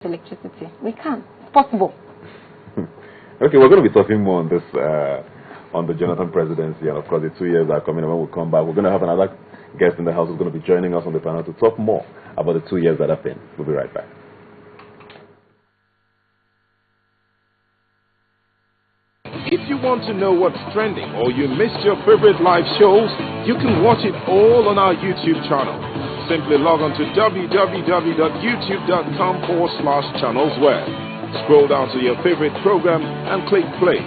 electricity. We can. It's possible. Okay, we're going to be talking more on this, on the Jonathan presidency, and of course the 2 years that are coming. And when we come back, we're going to have another guest in the house who's going to be joining us on the panel to talk more about the 2 years that have been. We'll be right back. If you want to know what's trending or you missed your favorite live shows, you can watch it all on our YouTube channel. Simply log on to www.youtube.com/channelsware. Scroll down to your favorite program and click play.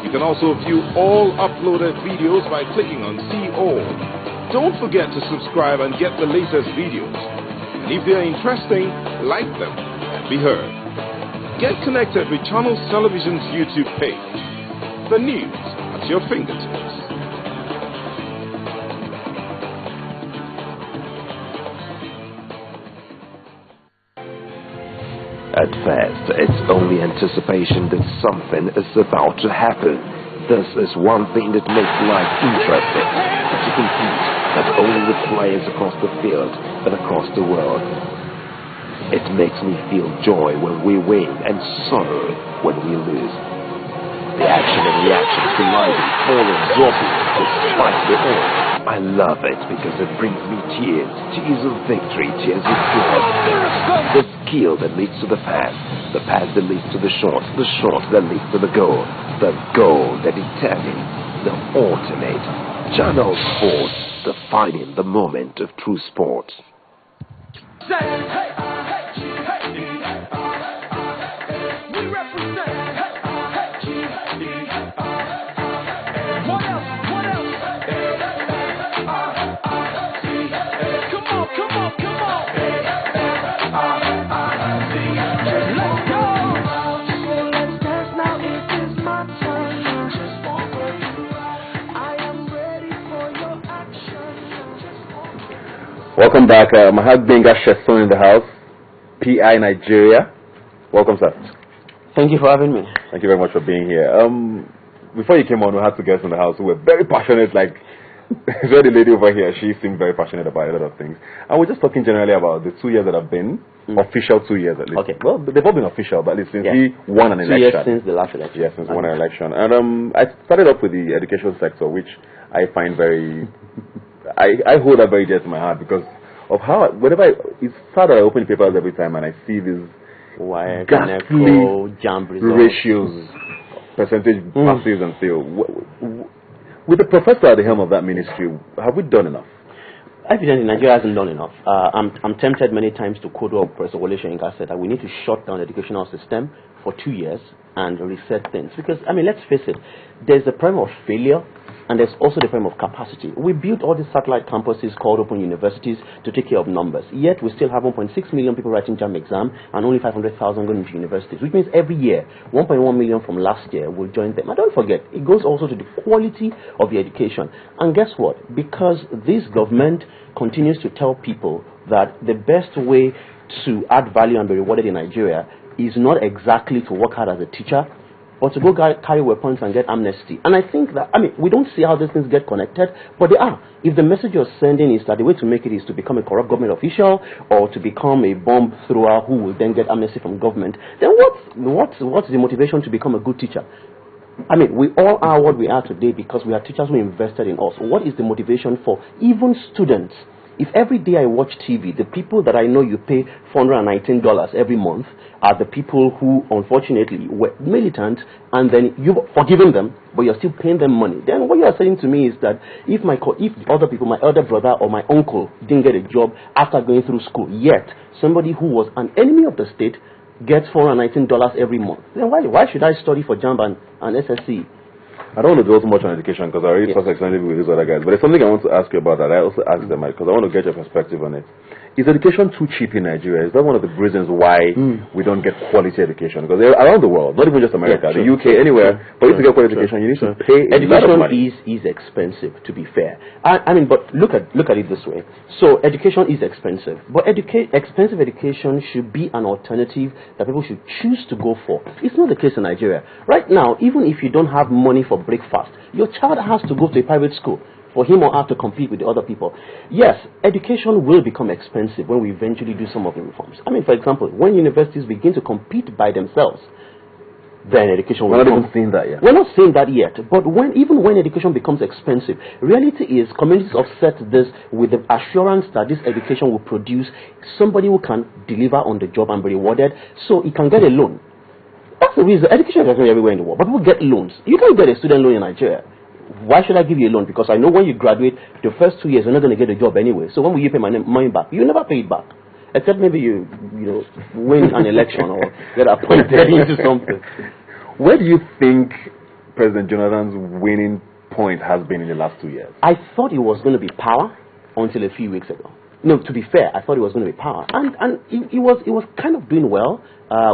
You can also view all uploaded videos by clicking on See All. Don't forget to subscribe and get the latest videos. And if they're interesting, like them and be heard. Get connected with Channels Television's YouTube page. The news at your fingertips. At first, it's only anticipation that something is about to happen. This is one thing that makes life interesting, to compete not only with players across the field, but across the world. It makes me feel joy when we win and sorrow when we lose. The action and reactions colliding, falling, dropping, despite the all. I love it because it brings me tears. Tears of victory, tears of joy. The skill that leads to the pass that leads to the shot that leads to the goal that determines the ultimate. Channel Sports, defining the moment of true sports. Welcome back. Mahad Benga Sheson in the house, PI Nigeria. Welcome, sir. Thank you for having me. Thank you very much for being here. Before you came on, we had two guests in the house who were very passionate, like the lady over here. She seemed very passionate about a lot of things. And we're just talking generally about the 2 years that have been, official 2 years at least. Okay. Well, they've all been official, but at least since we won an 2 election. years since the last election. Yes, since we won an election. And I started off with the education sector, which I find very... I hold that very dear to my heart because of how, it's sad that I open the papers every time and I see these ghastly ratios, percentage passes and fail. With the professor at the helm of that ministry, have we done enough? Evidently, Nigeria hasn't done enough. I'm tempted many times to quote what Professor Wole Soyinka said, that we need to shut down the educational system for 2 years and reset things. Because, I mean, let's face it, there's a problem of failure and there's also the problem of capacity. We built all these satellite campuses called open universities to take care of numbers. Yet we still have 1.6 million people writing JAMB exam and only 500,000 going into universities, which means every year 1.1 million from last year will join them. And don't forget, it goes also to the quality of the education. And guess what? Because this government continues to tell people that the best way to add value and be rewarded in Nigeria is not exactly to work hard as a teacher, or to go carry weapons and get amnesty. And I think that, I mean, we don't see how these things get connected, but they are. If the message you're sending is that the way to make it is to become a corrupt government official or to become a bomb thrower who will then get amnesty from government, then what's the motivation to become a good teacher? I mean, we all are what we are today because we are teachers who invested in us. What is the motivation for even students? If every day I watch TV, the people that I know you pay $419 every month are the people who, unfortunately, were militant, and then you've forgiven them, but you're still paying them money. Then what you're saying to me is that if other people, my elder brother or my uncle didn't get a job after going through school, yet somebody who was an enemy of the state gets $419 every month, then why should I study for JAMB and SSC? I don't want to go too much on education because I already talked extensively with these other guys. But there's something I want to ask you about that. I also asked them because I want to get your perspective on it. Is education too cheap in Nigeria? Is that one of the reasons why we don't get quality education? Because around the world, not even just America, the UK, anywhere, but if you get quality education, you need to pay a lot of money. Education is expensive, to be fair. I mean, but look at it this way. So education is expensive, but expensive education should be an alternative that people should choose to go for. It's not the case in Nigeria. Right now, even if you don't have money for breakfast, your child has to go to a private school for him or her to compete with the other people. Yes, education will become expensive when we eventually do some of the reforms. I mean, for example, when universities begin to compete by themselves, then education will We're not become... even seeing that yet. We're not saying that yet, but even when education becomes expensive, reality is communities offset this with the assurance that this education will produce somebody who can deliver on the job and be rewarded, so he can get a loan. That's the reason. Education is everywhere in the world, but people get loans. You can't get a student loan in Nigeria. Why should I give you a loan? Because I know when you graduate, the first 2 years, you're not going to get a job anyway. So when will you pay my money back? You never pay it back. Except maybe you win an election or get appointed into something. Where do you think President Jonathan's winning point has been in the last 2 years? I thought it was going to be power until a few weeks ago. No, to be fair, I thought it was going to be power, and it was kind of doing well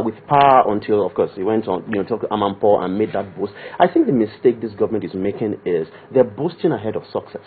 with power until, of course, he went on, talked to Amanpour and made that boast. I think the mistake this government is making is they're boasting ahead of success.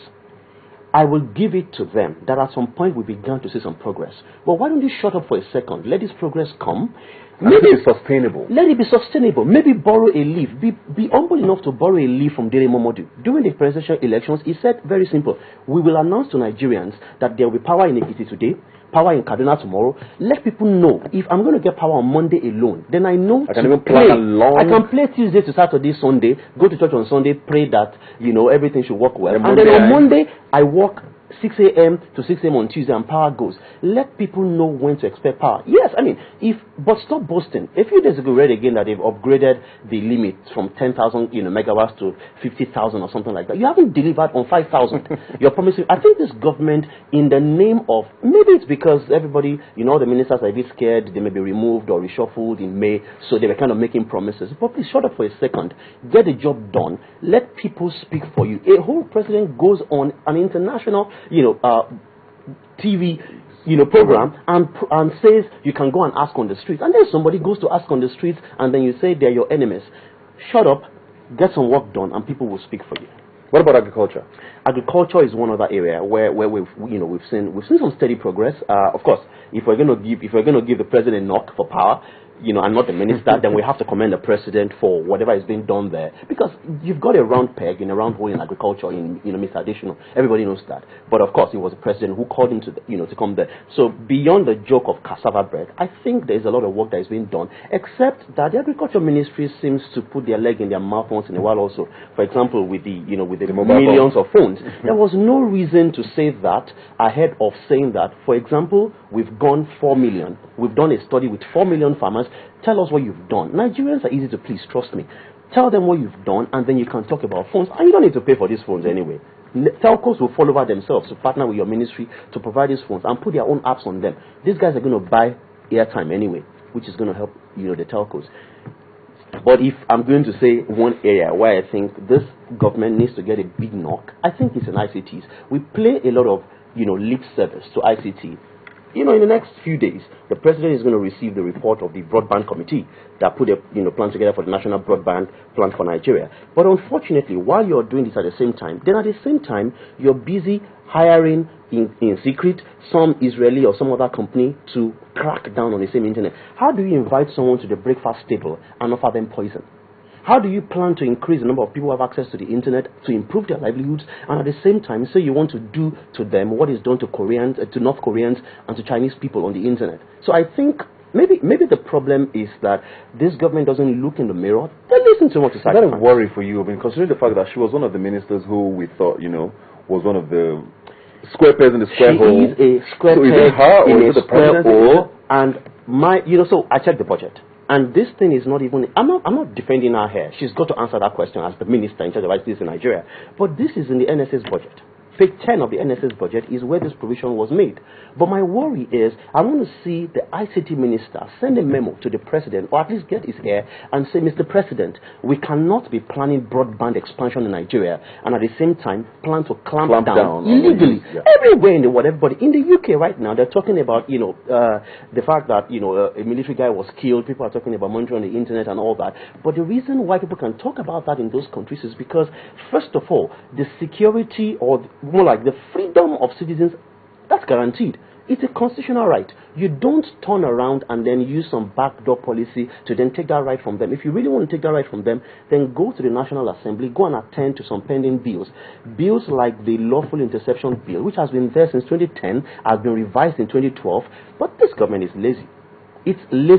I will give it to them that at some point we began to see some progress. But why don't you shut up for a second? Let this progress come. Maybe it's sustainable. Let it be sustainable. Maybe borrow a leaf. Be humble enough to borrow a leaf from Dele Momodu. During the presidential elections, he said very simple. We will announce to Nigerians that there will be power in Ekiti today, power in Kaduna tomorrow. Let people know if I'm going to get power on Monday alone, then I know I can even plan along. I can play Tuesday to Saturday, Sunday, go to church on Sunday, pray that everything should work well. And then on Monday, I work 6 a.m. to 6 a.m. on Tuesday and power goes. Let people know when to expect power. Yes, I mean, but stop boasting. A few days ago, we read again that they've upgraded the limit from 10,000 megawatts to 50,000 or something like that. You haven't delivered on 5,000. You're promising. I think this government, in the name of, maybe it's because everybody, the ministers are a bit scared, they may be removed or reshuffled in May, so they were kind of making promises. But please shut up for a second. Get the job done. Let people speak for you. A whole president goes on an international TV, program and says you can go and ask on the streets, and then somebody goes to ask on the streets, and then you say they're your enemies. Shut up, get some work done, and people will speak for you. What about agriculture? Agriculture is one other area where we've seen some steady progress. Of course, if we're going to give the president a knock for power, and not the minister, then we have to commend the president for whatever is being done there. Because you've got a round peg in a round hole in agriculture, Mr. Additional. Everybody knows that. But of course, it was the president who called him to come there. So beyond the joke of cassava bread, I think there's a lot of work that is being done, except that the agriculture ministry seems to put their leg in their mouth once in a while also. For example, with the millions of phones. There was no reason to say that ahead of saying that. For example, we've gone 4 million. We've done a study with 4 million farmers. Tell us what you've done. Nigerians are easy to please, trust me. Tell them what you've done, and then you can talk about phones. And you don't need to pay for these phones anyway. Telcos will fall over themselves to partner with your ministry to provide these phones and put their own apps on them. These guys are going to buy airtime anyway, which is going to help the telcos. But if I'm going to say one area where I think this government needs to get a big knock, I think it's in ICTs. We play a lot of lip service to ICT. In the next few days, the president is going to receive the report of the broadband committee that put a plan together for the national broadband plan for Nigeria. But unfortunately, while you're doing this at the same time, you're busy hiring in secret some Israeli or some other company to crack down on the same internet. How do you invite someone to the breakfast table and offer them poison? How do you plan to increase the number of people who have access to the internet to improve their livelihoods, and at the same time say you want to do to them what is done to to North Koreans and to Chinese people on the internet? So I think maybe the problem is that this government doesn't look in the mirror. They listen to what to say. Is that a worry for you? I mean, considering the fact that she was one of the ministers who we thought was one of the square pegs in the square hole. She is a square peg in a square hole, and so I checked the budget. And this thing is not even, I'm not defending her here. She's got to answer that question as the minister in charge of ICT in Nigeria. But this is in the NSS budget. Page 10 of the NSS budget is where this provision was made. But my worry is, I want to see the ICT minister send a memo to the president, or at least get his ear and say, Mr. President, we cannot be planning broadband expansion in Nigeria and at the same time plan to clamp down illegally everywhere in the world. Everybody in the UK right now, they're talking about the fact that a military guy was killed. People are talking about monitoring on the internet and all that. But the reason why people can talk about that in those countries is because, first of all, the security, or more like the freedom of citizens, that's guaranteed. It's a constitutional right. You don't turn around and then use some backdoor policy to then take that right from them. If you really want to take that right from them, then go to the National Assembly, go and attend to some pending bills. Bills like the Lawful Interception Bill, which has been there since 2010, has been revised in 2012, but this government is lazy. It's lazy.